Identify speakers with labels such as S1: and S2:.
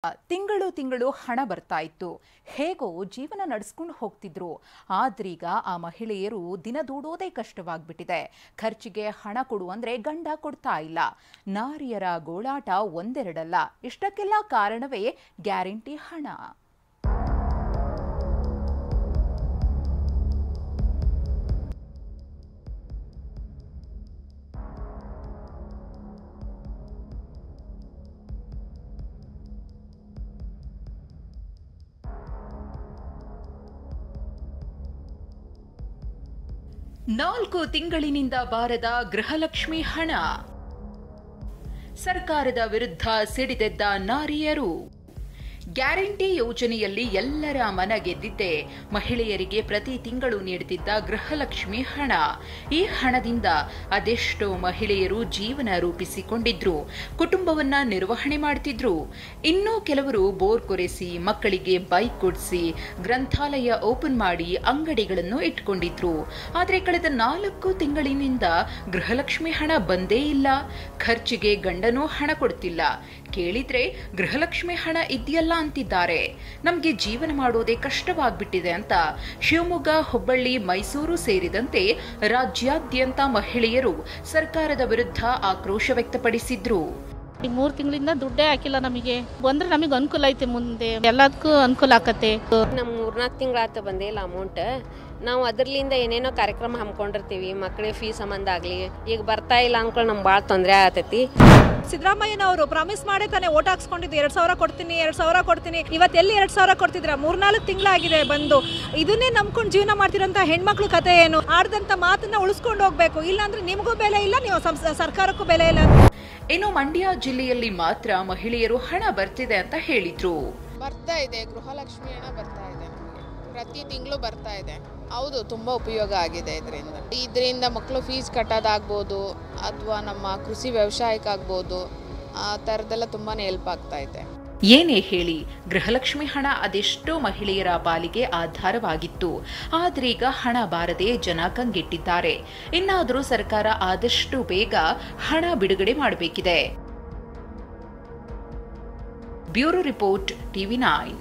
S1: ತಿಂಗಳು ತಿಂಗಳು ಹಣ ಬರ್ತಾ ಇತ್ತು. ಹೇಗೋ ಜೀವನ ನಡೆಸ್ಕೊಂಡು ಹೋಗ್ತಿದ್ರು. ಆದ್ರೀಗ ಆ ಮಹಿಳೆಯರು ದಿನ ದೂಡೋದೇ ಕಷ್ಟವಾಗ್ಬಿಟ್ಟಿದೆ. ಖರ್ಚಿಗೆ ಹಣ ಕೊಡು ಅಂದ್ರೆ ಗಂಡ ಕೊಡ್ತಾ ಇಲ್ಲ. ನಾರಿಯರ ಗೋಳಾಟ ಒಂದೆರಡಲ್ಲ. ಇಷ್ಟಕ್ಕೆಲ್ಲ ಕಾರಣವೇ ಗ್ಯಾರಂಟಿ ಹಣ. ನಾಲ್ಕು ತಿಂಗಳಿನಿಂದ ಬಾರದ ಗೃಹಲಕ್ಷ್ಮಿ ಹಣ. ಸರ್ಕಾರದ ವಿರುದ್ಧ ಸಿಡಿದೆದ್ದ ನಾರಿಯರು. ಗ್ಯಾರಂಟಿ ಯೋಜನೆಯಲ್ಲಿ ಎಲ್ಲರ ಮನ ಗೆದ್ದಿದ್ದೆ ಮಹಿಳೆಯರಿಗೆ ಪ್ರತಿ ತಿಂಗಳು ನೀಡುತ್ತಿದ್ದ ಗೃಹಲಕ್ಷ್ಮಿ ಹಣ. ಈ ಹಣದಿಂದ ಅದೆಷ್ಟೋ ಮಹಿಳೆಯರು ಜೀವನ ರೂಪಿಸಿಕೊಂಡಿದ್ರು, ಕುಟುಂಬವನ್ನ ನಿರ್ವಹಣೆ ಮಾಡ್ತಿದ್ರು. ಇನ್ನೂ ಕೆಲವರು ಬೋರ್ ಕೊರೆಸಿ, ಮಕ್ಕಳಿಗೆ ಬೈಕ್ ಕೊಡಿಸಿ, ಗ್ರಂಥಾಲಯ ಓಪನ್ ಮಾಡಿ ಅಂಗಡಿಗಳನ್ನು ಇಟ್ಕೊಂಡಿದ್ರು. ಆದ್ರೆ ಕಳೆದ 4 ತಿಂಗಳಿನಿಂದ ಗೃಹಲಕ್ಷ್ಮಿ ಹಣ ಬಂದೇ ಇಲ್ಲ. ಖರ್ಚಿಗೆ ಗಂಡನೂ ಹಣ ಕೊಡ್ತಿಲ್ಲ. ಕೇಳಿದ್ರೆ ಗೃಹಲಕ್ಷ್ಮಿ ಹಣ ಇದೆಯಲ್ಲ ಅಂತಿದ್ದಾರೆ. ನಮ್ಗೆ ಜೀವನ ಮಾಡೋದೇ ಕಷ್ಟವಾಗ್ಬಿಟ್ಟಿದೆ ಅಂತ ಶಿವಮೊಗ್ಗ, ಹುಬ್ಬಳ್ಳಿ, ಮೈಸೂರು ಸೇರಿದಂತೆ ರಾಜ್ಯಾದ್ಯಂತ ಮಹಿಳೆಯರು ಸರ್ಕಾರದ ವಿರುದ್ಧ ಆಕ್ರೋಶ ವ್ಯಕ್ತಪಡಿಸಿದ್ರು.
S2: 3 ತಿಂಗಳಿಂದ ದುಡ್ಡೇ ಹಾಕಿಲ್ಲ. ನಮಗೆ ಬಂದ್ರೆ ನಮಗೆ ಅನುಕೂಲ ಐತೆ, ಮುಂದೆ ಎಲ್ಲದಕ್ಕೂ ಅನುಕೂಲ ಆಕತ್ತೆ.
S3: ನಮ್ 3-4 ತಿಂಗಳಾತ ಬಂದೇ ಇಲ್ಲ ಅಮೌಂಟ್. ನಾವು ಅದರ್ಲಿಂದ ಏನೇನೋ ಕಾರ್ಯಕ್ರಮ ಹಮ್ಮಿಕೊಂಡಿರ್ತೀವಿ, ಮಕ್ಕಳಿಗೆ ಫೀಸ್ ಸಂಬಂಧ ಆಗ್ಲಿ. ಈಗ ಬರ್ತಾ ಇಲ್ಲ ಅನ್ಕೊಂಡು ನಮ್ಗೆ ಭಾಳ ತೊಂದರೆ ಆಗತೈತಿ.
S4: ಸಿದ್ದರಾಮಯ್ಯನವರು ಪ್ರಾಮಿಸ್ ಮಾಡೇ ತಾನೇ ಓಟ್ ಹಾಕ್ಸ್ಕೊಂಡಿದ್ದು 2,000 ಕೊಡ್ತೀನಿ, 2,000 ಕೊಡ್ತೀನಿ. ಇವತ್ತೆಲ್ಲಿ 2,000 ಕೊಡ್ತಿದ್ರ? 3-4 ತಿಂಗಳಾಗಿದೆ ಬಂದು. ಇದನ್ನೇ ನಂಬ್ಕೊಂಡು ಜೀವನ ಮಾಡ್ತಿರೋಂಥ ಹೆಣ್ಮಕ್ಳು ಕತೆ ಏನು? ಆಡ್ದಂತ ಮಾತನ್ನ ಉಳಿಸ್ಕೊಂಡು ಹೋಗ್ಬೇಕು. ಇಲ್ಲಾಂದ್ರೆ ನಿಮಗೂ ಬೆಲೆ ಇಲ್ಲ, ನೀವು ಸರ್ಕಾರಕ್ಕೂ ಬೆಲೆ ಇಲ್ಲ.
S1: ಇನ್ನು ಮಂಡ್ಯ ಜಿಲ್ಲೆಯಲ್ಲಿ ಮಾತ್ರ ಮಹಿಳೆಯರು ಹಣ ಬರ್ತಿದೆ ಅಂತ ಹೇಳಿದ್ರು.
S5: ಬರ್ತಾ ಇದೆ, ಗೃಹಲಕ್ಷ್ಮಿ ಹಣ ಬರ್ತಾ ಇದೆ. ಪ್ರತಿ ತಿಂಗಳು ಬರ್ತಾ ಇದೆ. ಹೌದು, ತುಂಬ ಉಪಯೋಗ ಆಗಿದೆ ಇದರಿಂದ ಮಕ್ಕಳು ಫೀಸ್ ಕಟ್ಟೋದಾಗ್ಬೋದು, ಅಥವಾ ನಮ್ಮ ಕೃಷಿ ವ್ಯವಸಾಯಕ್ಕಾಗ್ಬೋದು, ಆ ಥರದ್ದೆಲ್ಲ ತುಂಬಾ ಹೆಲ್ಪ್ ಆಗ್ತಾ ಇದೆ.
S1: ಏನೇ ಹೇಳಿ, ಗೃಹಲಕ್ಷ್ಮಿ ಹಣ ಅದೆಷ್ಟೋ ಮಹಿಳೆಯರ ಪಾಲಿಗೆ ಆಧಾರವಾಗಿತ್ತು. ಆದ್ರೀಗ ಹಣ ಬಾರದೆ ಜನ ಕಂಗೆಟ್ಟಿದ್ದಾರೆ. ಇನ್ನಾದರೂ ಸರ್ಕಾರ ಆದಷ್ಟು ಬೇಗ ಹಣ ಬಿಡುಗಡೆ ಮಾಡಬೇಕಿದೆ. Bureau report, TV9.